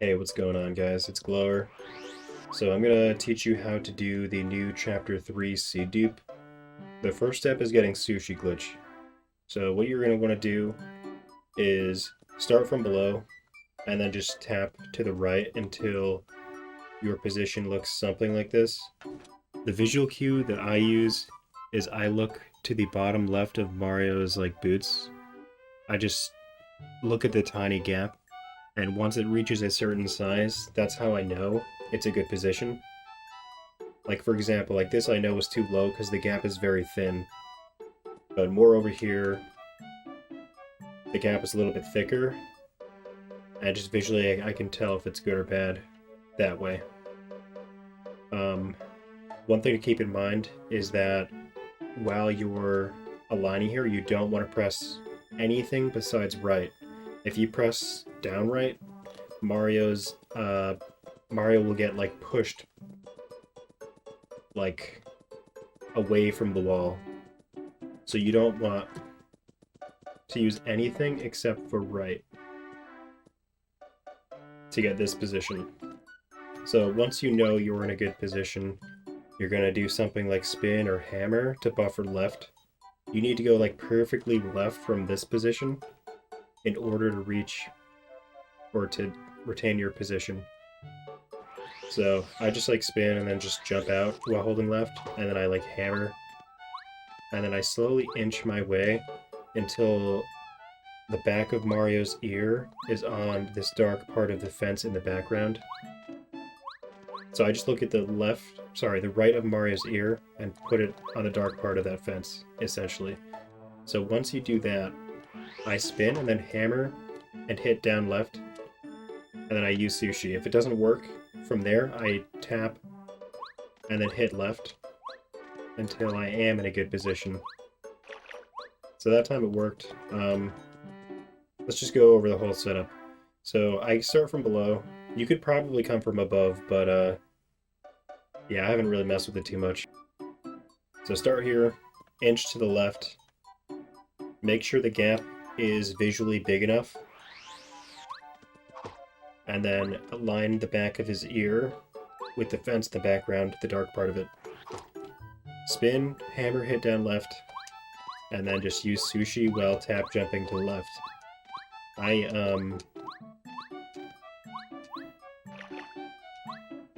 Hey, what's going on, guys? It's Glower. So I'm gonna teach you how to do the new Chapter 3 Seed Dupe. The first step is getting Sushi Glitch. So what you're gonna want to do is start from below and then just tap to the right until your position looks something like this. The visual cue that I use is I look to the bottom left of Mario's boots. I just look at the tiny gap, and once it reaches a certain size, that's how I know it's a good position. Like, for example, like this I know is too low because the gap is very thin. But more over here, the gap is a little bit thicker. And just visually, I can tell if it's good or bad that way. One thing to keep in mind is that while you're aligning here, you don't want to press anything besides right. If you press down right, Mario will get pushed away from the wall. So you don't want to use anything except for right to get this position. So once you know you're in a good position, you're gonna do something like spin or hammer to buffer left. You need to go perfectly left from this position in order to reach or to retain your position. So I just spin and then just jump out while holding left, and then I hammer, and then I slowly inch my way until the back of Mario's ear is on this dark part of the fence in the background. So I just look at the right of Mario's ear and put it on the dark part of that fence, essentially. So once you do that, I spin and then hammer and hit down left, and then I use sushi. If it doesn't work, from there I tap and then hit left until I am in a good position. So that time it worked. Let's just go over the whole setup. So I start from below. You could probably come from above, but yeah, I haven't really messed with it too much. So start here, inch to the left. Make sure the gap is visually big enough. And then align the back of his ear with the fence in the background, the dark part of it. Spin, hammer, hit down left, and then just use sushi while tap jumping to the left.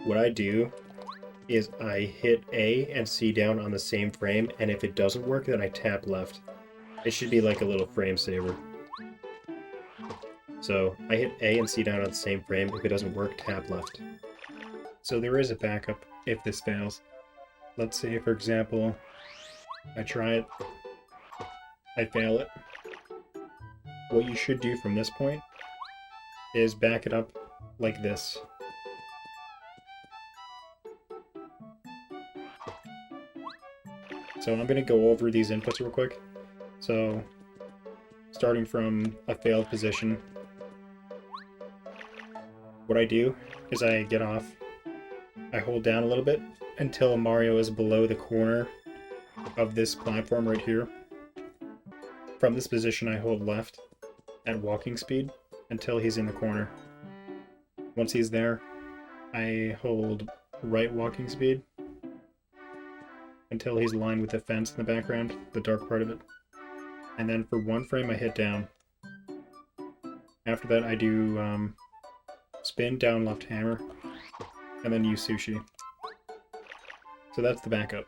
What I do is I hit A and C down on the same frame, and if it doesn't work, then I tap left. It should be like a little frame saver. So I hit A and C down on the same frame. If it doesn't work, tap left. So there is a backup if this fails. Let's say, for example, I try it, I fail it. What you should do from this point is back it up like this. So I'm going to go over these inputs real quick. So starting from a failed position, what I do is I get off, I hold down a little bit until Mario is below the corner of this platform right here. From this position I hold left at walking speed until he's in the corner. Once he's there, I hold right walking speed until he's aligned with the fence in the background, the dark part of it. And then for one frame I hit down. After that I do spin, down, left, hammer, and then use sushi. So that's the backup.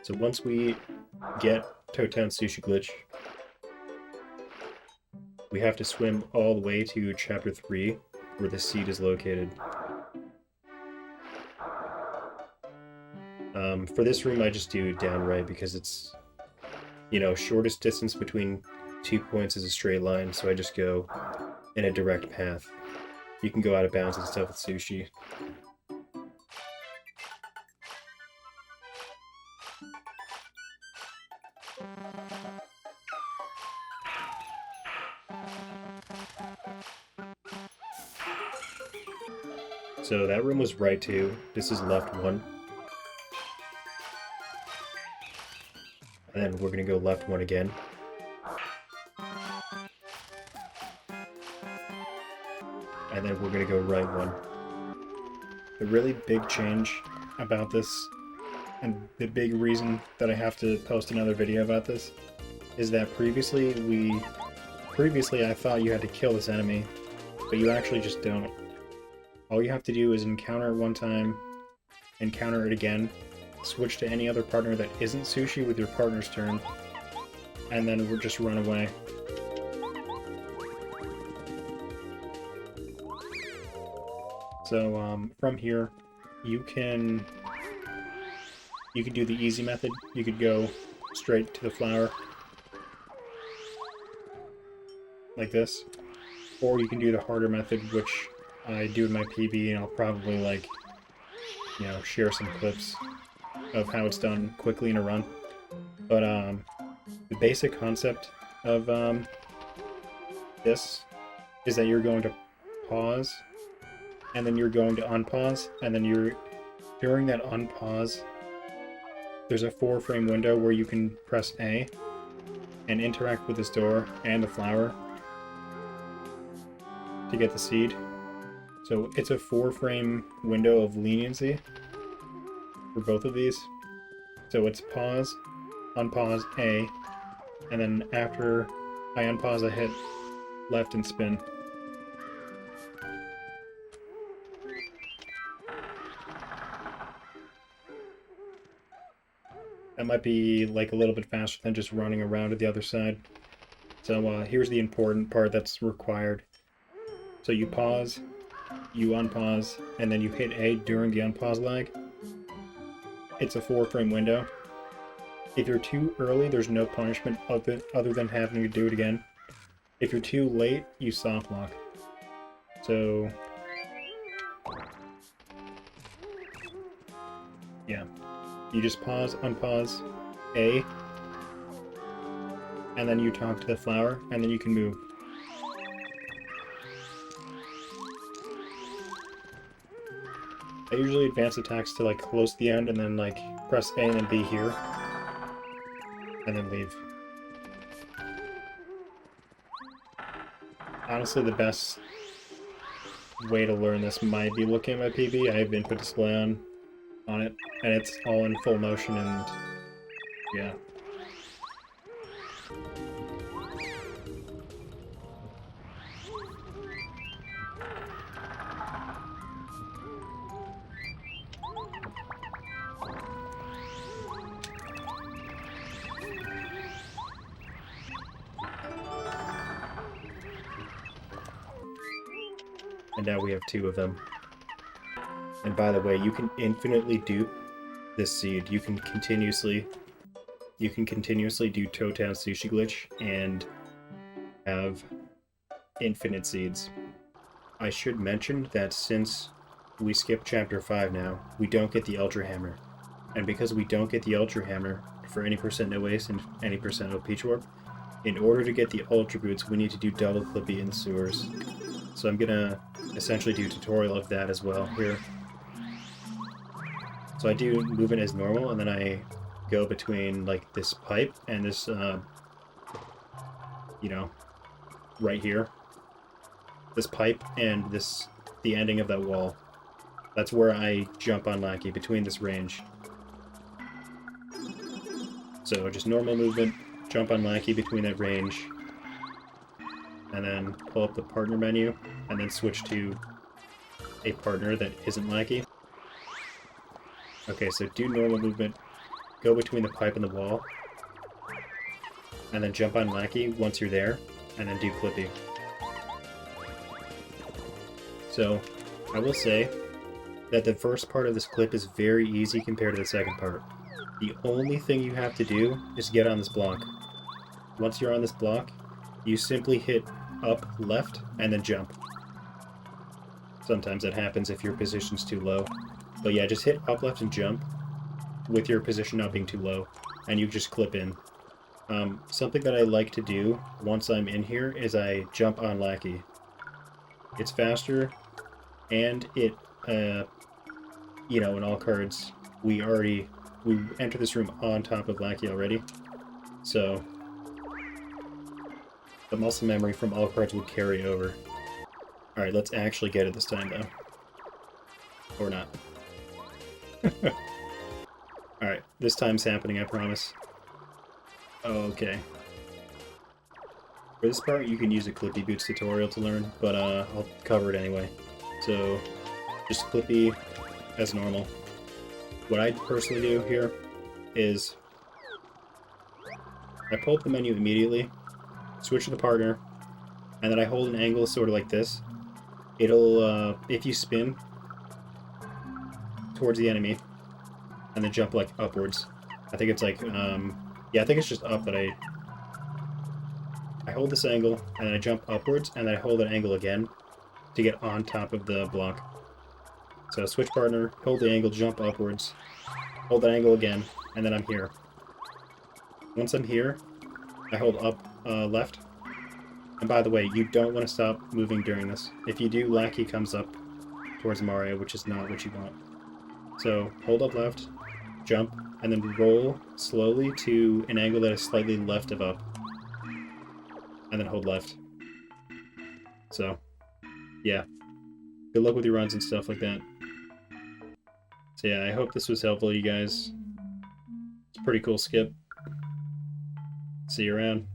So once we get Totown Sushi Glitch, we have to swim all the way to Chapter 3, where the seed is located. For this room, I just do down right because it's, shortest distance between 2 points is a straight line, so I just go in a direct path. You can go out of bounds and stuff with sushi. So that room was right 2. This is left 1. And then we're going to go left 1 again. and then we're going to go right one. The really big change about this, and the big reason that I have to post another video about this, is that previously I thought you had to kill this enemy, but you actually just don't. All you have to do is encounter it one time, encounter it again, switch to any other partner that isn't Sushi with your partner's turn, and then we'll just run away. So from here, you can do the easy method. You could go straight to the flower, like this, or you can do the harder method, which I do in my PB, and I'll probably, like, you know, share some clips of how it's done quickly in a run. But the basic concept of this is that you're going to pause, and then you're going to unpause, and then during that unpause, there's a 4-frame window where you can press A and interact with this door and the flower to get the seed. So it's a 4-frame window of leniency for both of these. So it's pause, unpause, A, and then after I unpause, I hit left and spin. That might be like a little bit faster than just running around to the other side. So here's the important part that's required. So you pause, you unpause, and then you hit A during the unpause lag. It's a 4-frame window. If you're too early, there's no punishment other than having to do it again. If you're too late, you soft lock. So yeah. You just pause, unpause, A, and then you talk to the flower, and then you can move. I usually advance attacks to, like, close to the end, and then, like, press A and then B here, and then leave. Honestly, the best way to learn this might be looking at my PB. I have input display on it, and it's all in full motion, and yeah. And now we have 2 of them. And by the way, you can infinitely dupe this seed. You can continuously do Toe Town Sushi Glitch and have infinite seeds. I should mention that since we skipped Chapter 5 now, we don't get the Ultra Hammer. And because we don't get the Ultra Hammer for any percent no ace and any percent no Peach Warp, in order to get the Ultra Boots, we need to do double Clippy in the sewers. So I'm gonna essentially do a tutorial of that as well here. So I do movement as normal, and then I go between, like, this pipe and this, you know, right here. This pipe and the ending of that wall. That's where I jump on Lackey, between this range. So just normal movement, jump on Lackey between that range, and then pull up the partner menu, and then switch to a partner that isn't Lackey. Okay, so do normal movement, go between the pipe and the wall, and then jump on Lackey once you're there, and then do Clippy. So, I will say that the first part of this clip is very easy compared to the second part. The only thing you have to do is get on this block. Once you're on this block, you simply hit up, left, and then jump. Sometimes that happens if your position's too low. But yeah, just hit up, left, and jump with your position not being too low, and you just clip in. Something that I like to do once I'm in here is I jump on Lackey. It's faster, and it, you know, in all cards, we enter this room on top of Lackey already, so the muscle memory from all cards would carry over. Alright, let's actually get it this time, though. Or not. Alright, this time's happening, I promise. Okay. For this part, you can use a Clippy Boots tutorial to learn, but I'll cover it anyway. So, just Clippy as normal. What I personally do here is I pull up the menu immediately, switch to the partner, and then I hold an angle sort of like this. It'll, if you spin towards the enemy, and then jump, like, upwards. I think it's like, yeah, I think it's just up that I hold this angle, and then I jump upwards, and then I hold an angle again to get on top of the block. So switch partner, hold the angle, jump upwards, hold that angle again, and then I'm here. Once I'm here, I hold up left. And by the way, you don't want to stop moving during this. If you do, Lackey comes up towards Mario, which is not what you want. So hold up left, jump, and then roll slowly to an angle that is slightly left of up. And then hold left. So, yeah. Good luck with your runs and stuff like that. So yeah, I hope this was helpful, you guys. It's a pretty cool skip. See you around.